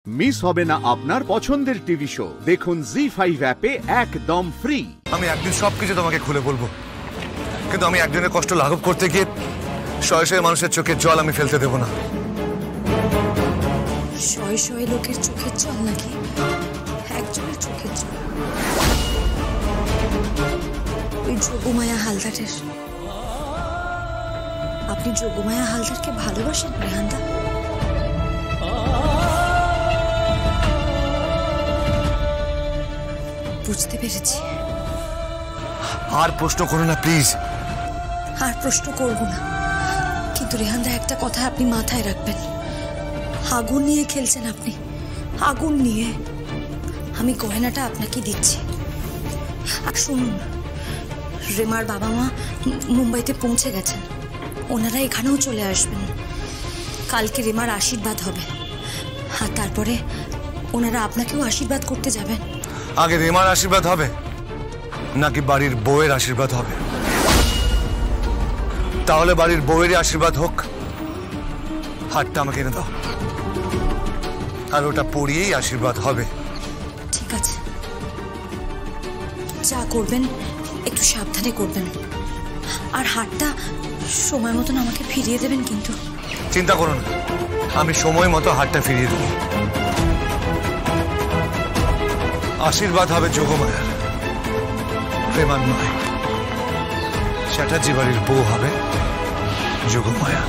Miss হবে না আপনার পছন্দের টিভি শো। দেখুন জি5 অ্যাপে একদম ফ্রি। আমি একদিন সবকিছু তোমাকে খুলে বলবো, কিন্তু আমি একজনের কষ্ট লাঘব করতে গিয়ে শয়ে শয়ে মানুষের চোখের জল আমি ফেলতে দেব না। শয়ে শয়ে লোকের চোখের জল নাকি একজনের চোখের জল? ওই যোগমায়া হালদারের। আপনি যোগমায়া হালদারকে ভালোবাসেন রেহানদা? বুঝতে পেরেছি। আর প্রশ্ন করো না প্লিজ। আর প্রশ্ন করব না, কিন্তু রেহানদা একটা কথা আপনি মাথায় রাখবেন, আগুন নিয়ে খেলছেন আপনি, আগুন নিয়ে। আমি গয়নাটা আপনাকে দিচ্ছি। আর শুনুন, রেমার বাবা মা মুম্বাইতে পৌঁছে গেছেন, ওনারা এখানেও চলে আসবেন। কালকে রেমার আশীর্বাদ হবে, আর তারপরে ওনারা আপনাকেও আশীর্বাদ করতে যাবেন। আগে রেমার আশীর্বাদ হবে নাকি বাড়ির বউয়ের আশীর্বাদ হবে? তাহলে বাড়ির বউয়েরই আশীর্বাদ হোক। হাতটা আমাকে এনে দাও, আর ওটা পরিয়েই আশীর্বাদ হবে। ঠিক আছে, যা করবেন একটু সাবধানে করবেন, আর হাতটা সময় মতন আমাকে ফিরিয়ে দেবেন কিন্তু। চিন্তা করো না, আমি সময় মতো হাতটা ফিরিয়ে দেব। আশীর্বাদ হবে যোগমায়ার, প্রেমার নয়। চ্যাটার্জি বাড়ির বউ হবে যোগমায়া।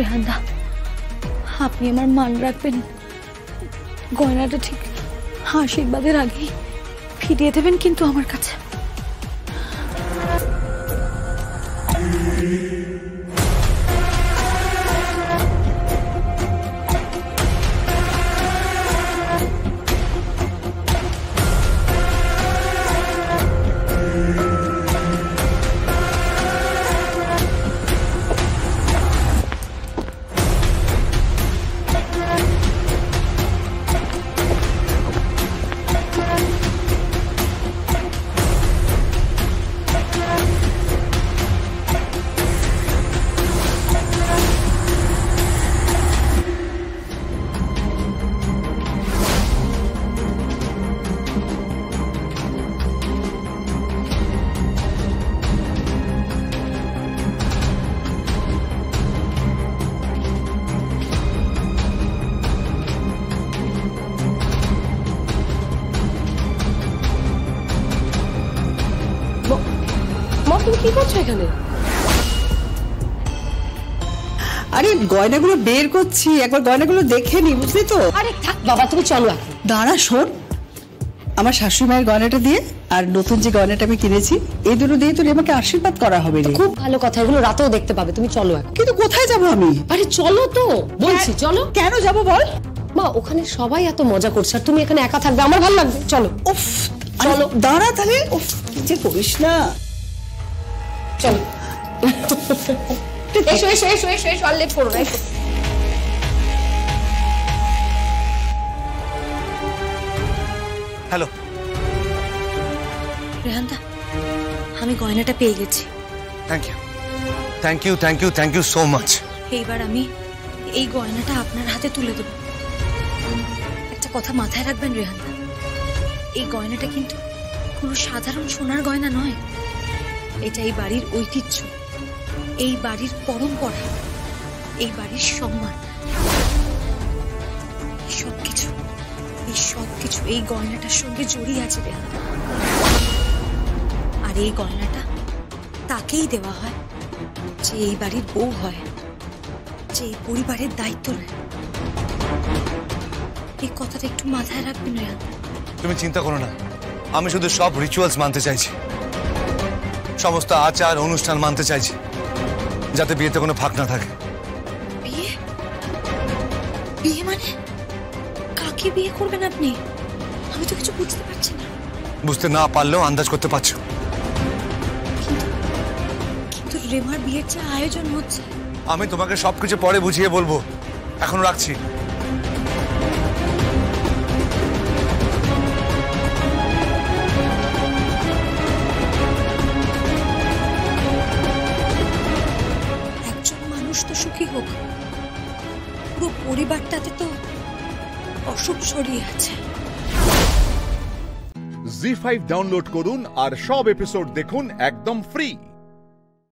রেহানদা, আপনি আমার মান রাখবেন, গয়নাটা ঠিক আশীর্বাদের আগেই ফিরিয়ে দেবেন কিন্তু আমার কাছে। তুমি কি করছো এখানে? আরে গয়নাগুলো বের করছি, একবার গয়নাগুলো দেখে নি, বুঝলি তো? আরে থাক বাবা, তুমি চলো এখন। দাঁড়া, শোন, আমার শাশুড়ি মায়ের গয়নাটা দিয়ে আর নতুন যে গয়নাটা আমি কিনেছি, এই দুটো দিয়ে তোর আমাকে আশীর্বাদ করা হবে রে। খুব ভালো কথা, এগুলো রাতেও দেখতে পাবে। তুমি চলো এখন। কিন্তু কোথায় যাবো আমি? আরে চলো তো বলছি, চলো। কেন যাবো বল? মা, ওখানে সবাই এত মজা করছে আর তুমি এখানে একা থাকবে, আমার ভালো লাগবে। চলো। উফ, চলো দাঁড়া তাহলে। উফ, কি যে করিস না। চলো। এসো এসো এসো এসো এসো, আর লেট করো না। এসো। হ্যালো রেহানদা, আমি গয়নাটা পেয়ে গেছি। Thank you thank you thank you thank you so much. এইবার আমি এই গয়নাটা আপনার হাতে তুলে দেব। একটা কথা মাথায় রাখবেন রেহানদা, এই গয়নাটা কিন্তু কোনো সাধারণ সোনার গয়না নয়। এটা এই বাড়ির ঐতিহ্য, এই বাড়ির পরম্পরা, এই বাড়ির সম্মান। এই সবকিছু এই গয়নাটার সঙ্গে জড়িয়ে আছে রেহানদা। আর এই গয়নাটা তাকেই দেওয়া হয় যে এই বাড়ির বউ হয়, যে এই পরিবারের দায়িত্ব নেয়। এই কথাটা একটু মাথায় রাখবেন রেহানদা। তুমি চিন্তা করো না, আমি শুধু সব রিচুয়ালস মানতে চাইছি, সমস্ত আচার অনুষ্ঠান মানতে চাইছি, যাতে বিয়েতে কোনো ফাঁক না থাকে। বিয়ে? বিয়ে মানে কাকে বিয়ে করবেন আপনি? আমি তো কিছু বুঝতে পারছি না। বুঝতে না পারলেও আন্দাজ করতে পারছো। কিন্তু রেমার বিয়ের যে আয়োজন হচ্ছে, আমি তোমাকে সবকিছু পরে বুঝিয়ে বলবো, এখন রাখছি। একজন মানুষ তো সুখী হোক, পুরো পরিবারটাতে তো অসুখ ছড়িয়ে আছে। জি5 ডাউনলোড করুন আর সব এপিসোড দেখুন একদম ফ্রি।